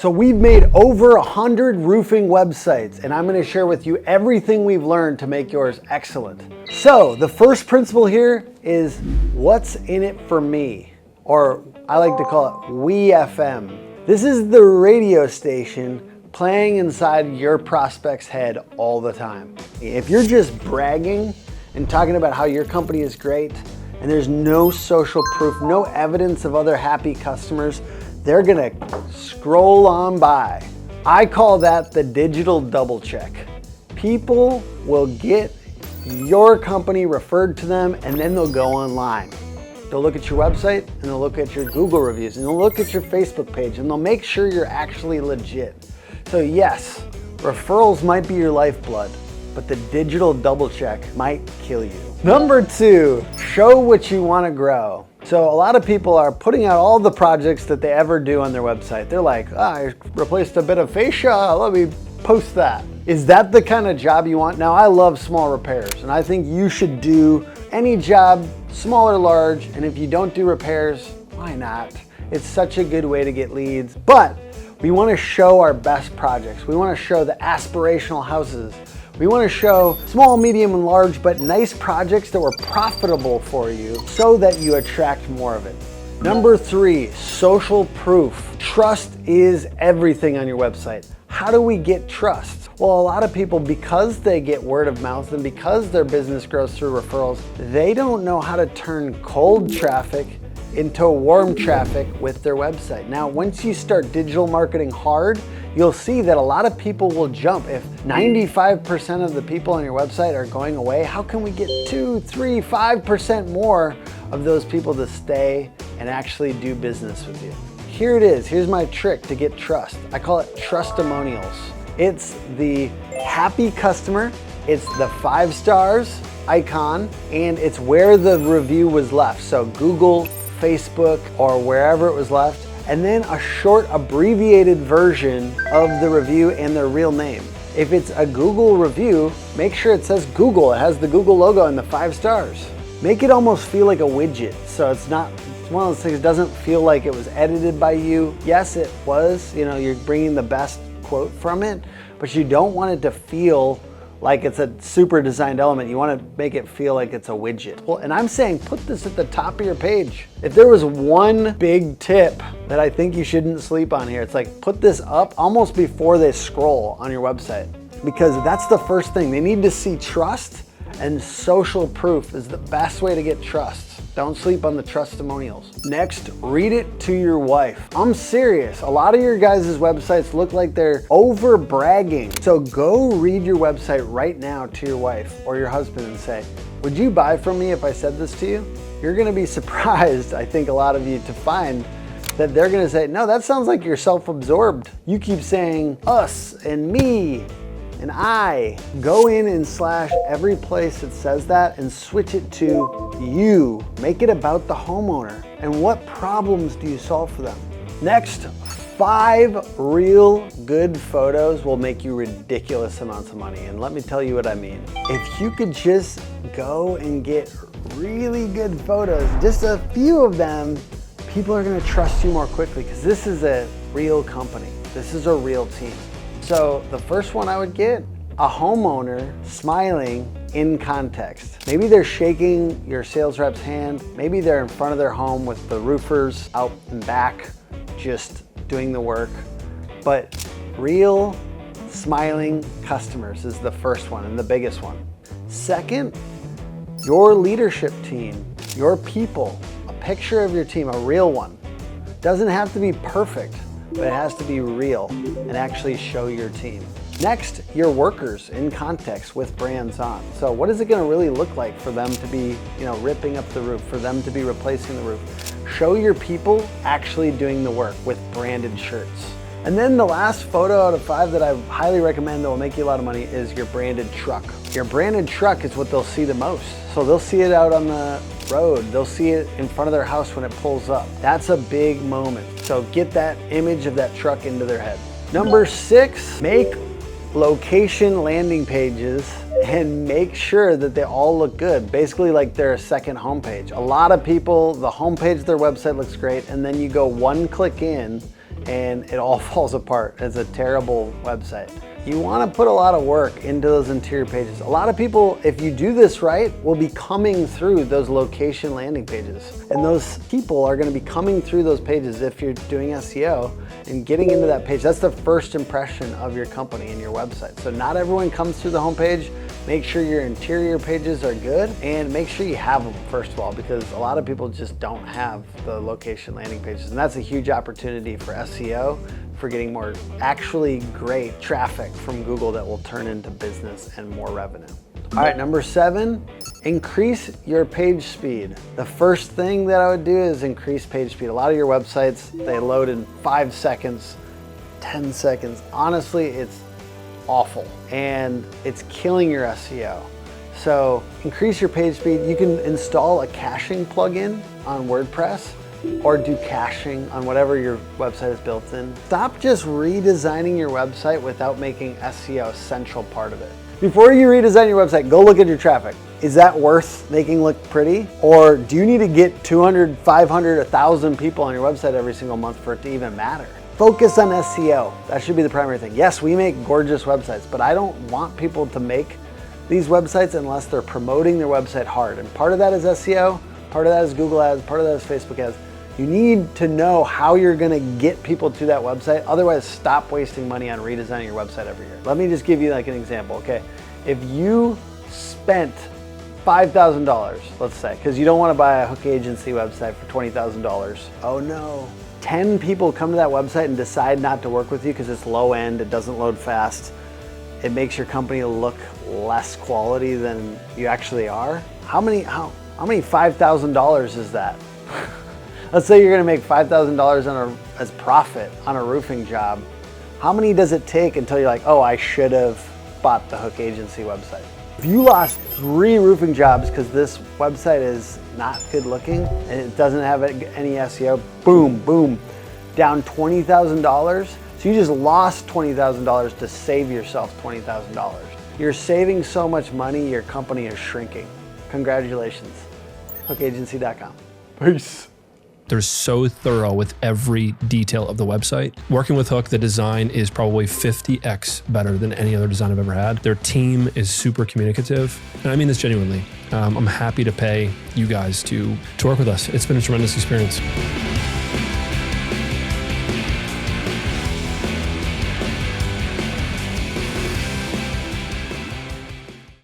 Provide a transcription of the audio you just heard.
So we've made over 100 roofing websites, and I'm going to share with you everything we've learned to make yours excellent. So the first principle here is what's in it for me, or I like to call it We FM. This is the radio station playing inside your prospect's head all the time. If you're just bragging and talking about how your company is great and there's no social proof, no evidence of other happy customers, they're gonna scroll on by. I call that the digital double check. People will get your company referred to them and then they'll go online. They'll look at your website and they'll look at your Google reviews and they'll look at your Facebook page and they'll make sure you're actually legit. So yes, referrals might be your lifeblood, but the digital double check might kill you. Number 2, show what you want to grow. So a lot of people are putting out all the projects that they ever do on their website. They're like, I replaced a bit of fascia, let me post that. Is that the kind of job you want? Now, I love small repairs, and I think you should do any job, small or large, and if you don't do repairs, why not? It's such a good way to get leads, but we want to show our best projects. We want to show the aspirational houses. We want to show small, medium, and large, but nice projects that were profitable for you so that you attract more of it. Number 3, social proof. Trust is everything on your website. How do we get trust? Well, a lot of people, because they get word of mouth and because their business grows through referrals, they don't know how to turn cold traffic into warm traffic with their website. Now, once you start digital marketing hard, you'll see that a lot of people will jump. If 95% of the people on your website are going away, how can we get 2, 3, 5% more of those people to stay and actually do business with you? Here it is. Here's my trick to get trust. I call it trustimonials. It's the happy customer, it's the 5 stars icon, and it's where the review was left. So Google, Facebook, or wherever it was left, and then a short abbreviated version of the review and their real name. If it's a Google review, make sure it says Google. It has the Google logo and the 5 stars. Make it almost feel like a widget. So it's one of those things that doesn't feel like it was edited by you. Yes, it was, you're bringing the best quote from it, but you don't want it to feel like it's a super designed element. You want to make it feel like it's a widget. Well, and I'm saying put this at the top of your page. If there was one big tip that I think you shouldn't sleep on here, it's like put this up almost before they scroll on your website, because that's the first thing. They need to see trust, and social proof is the best way to get trust. Don't sleep on the trustimonials. Next, read it to your wife. I'm serious. A lot of your guys' websites look like they're over bragging. So go read your website right now to your wife or your husband and say, would you buy from me if I said this to you? You're gonna be surprised, I think a lot of you, to find that they're gonna say, no, that sounds like you're self-absorbed. You keep saying us and me and I. Go in and slash every place it says that and switch it to you. Make it about the homeowner and what problems do you solve for them. Next, 5 real good photos will make you ridiculous amounts of money. And let me tell you what I mean. If you could just go and get really good photos, just a few of them, people are gonna trust you more quickly because this is a real company. This is a real team. So the first one I would get, a homeowner smiling in context. Maybe they're shaking your sales rep's hand. Maybe they're in front of their home with the roofers out and back, just doing the work. But real smiling customers is the first one and the biggest one. Second, your leadership team, your people, a picture of your team, a real one. Doesn't have to be perfect, but it has to be real and actually show your team. Next, your workers in context with brands on. So what is it gonna really look like for them to be, ripping up the roof, for them to be replacing the roof? Show your people actually doing the work with branded shirts. And then the last photo out of 5 that I highly recommend that will make you a lot of money is your branded truck. Your branded truck is what they'll see the most. So they'll see it out on the road. They'll see it in front of their house when it pulls up. That's a big moment. So get that image of that truck into their head. Number 6, make location landing pages and make sure that they all look good. Basically like they're a second homepage. A lot of people, the homepage of their website looks great, and then you go one click in and it all falls apart. It's a terrible website. You want to put a lot of work into those interior pages. A lot of people, if you do this right, will be coming through those location landing pages. And those people are going to be coming through those pages if you're doing SEO and getting into that page. That's the first impression of your company and your website. So not everyone comes through the homepage. Make sure your interior pages are good and make sure you have them first of all, because a lot of people just don't have the location landing pages. And that's a huge opportunity for SEO, for getting more actually great traffic from Google that will turn into business and more revenue. All right, number 7, increase your page speed. The first thing that I would do is increase page speed. A lot of your websites, they load in 5 seconds, 10 seconds. Honestly, it's awful and it's killing your SEO. So increase your page speed. You can install a caching plugin on WordPress or do caching on whatever your website is built in. Stop just redesigning your website without making SEO a central part of it. Before you redesign your website, go look at your traffic. Is that worth making look pretty? Or do you need to get 200, 500, 1,000 people on your website every single month for it to even matter? Focus on SEO. That should be the primary thing. Yes, we make gorgeous websites, but I don't want people to make these websites unless they're promoting their website hard. And part of that is SEO, part of that is Google ads, part of that is Facebook ads. You need to know how you're gonna get people to that website. Otherwise, stop wasting money on redesigning your website every year. Let me just give you like an example, okay? If you spent $5,000, let's say, because you don't wanna buy a hook agency website for $20,000. Oh no. 10 people come to that website and decide not to work with you because it's low end, it doesn't load fast. It makes your company look less quality than you actually are. How many $5,000 is that? Let's say you're gonna make $5,000 as profit on a roofing job. How many does it take until you're like, oh, I should have bought the hook agency website? If you lost 3 roofing jobs because this website is not good looking and it doesn't have any SEO, boom, boom, down $20,000. So you just lost $20,000 to save yourself $20,000. You're saving so much money, your company is shrinking. Congratulations. hookagency.com. Peace. They're so thorough with every detail of the website. Working with Hook, the design is probably 50x better than any other design I've ever had. Their team is super communicative. And I mean this genuinely. I'm happy to pay you guys to work with us. It's been a tremendous experience.